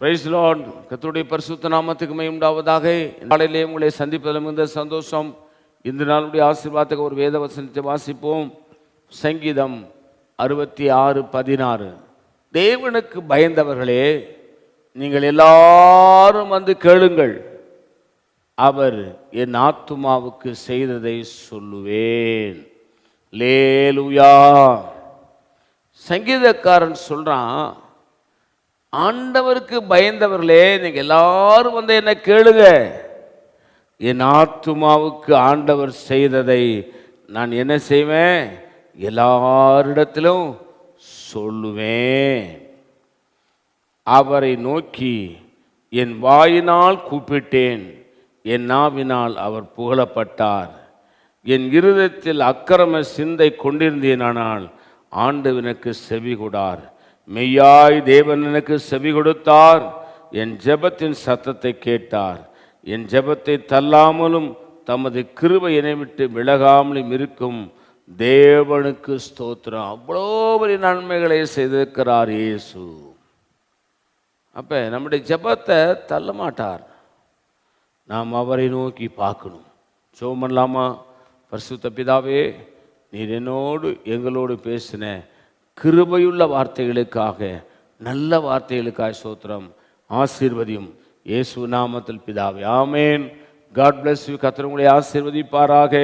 Price Lord. கர்த்தருடைய பரிசுத்த நாமத்துக்கு மகிமை உண்டாவதாக. நாளிலே உங்களை சந்திப்பதில் மிகுந்த சந்தோஷம். இந்த நாளுடைய ஆசீர்வாதத்துக்கு ஒரு வேத வசனத்தை வாசிப்போம். சங்கீதம் 66:16. தேவனுக்கு பயந்தவர்களே, நீங்கள் எல்லாரும் வந்து கேளுங்கள், அவர் என் ஆத்துமாவுக்கு செய்ததை சொல்லுவேன். லேலுயா. சங்கீதக்காரன் சொல்றான், ஆண்டவருக்கு பயந்தவர்களே, நீங்க எல்லாரும் வந்து என்ன கேளுங்க, என் ஆத்துமாவுக்கு ஆண்டவர் செய்ததை நான் என்ன செய்வேன், எல்லாரிடத்திலும் சொல்லுவேன். அவரை நோக்கி என் வாயினால் கூப்பிட்டேன், என் நாவினால் அவர் புகழப்பட்டார். என் இருதயத்தில் அக்கிரம சிந்தை கொண்டிருந்தேனானால் ஆண்டவனுக்கு செவி கொடார். மெய்யாய் தேவன் எனக்கு செவி கொடுத்தார், என் ஜெபத்தின் சத்தத்தை கேட்டார். என் ஜெபத்தை தள்ளாமலும் தமது கிருபை என்னை விட்டு விலகாமலும் இருக்கும் தேவனுக்கு ஸ்தோத்திரம். அவ்வளோ பெரிய நன்மைகளை செய்திருக்கிறார் இயேசு. அப்போ நம்முடைய ஜெபத்தை தள்ள மாட்டார். நாம் அவரை நோக்கி பார்க்கணும். ஜெபம் பண்ணலாமா? பரிசுத்த பிதாவே, நீர் என்னோடு எங்களோடு பேசின கிருபையுள்ள வார்த்தைகளுக்காக, நல்ல வார்த்தைகளுக்காக ஸ்தோத்திரம். ஆசீர்வதியும் இயேசு நாமத்தில் பிதாவே, ஆமேன். God bless you. கர்த்தர் உங்களை ஆசீர்வதிப்பாராக.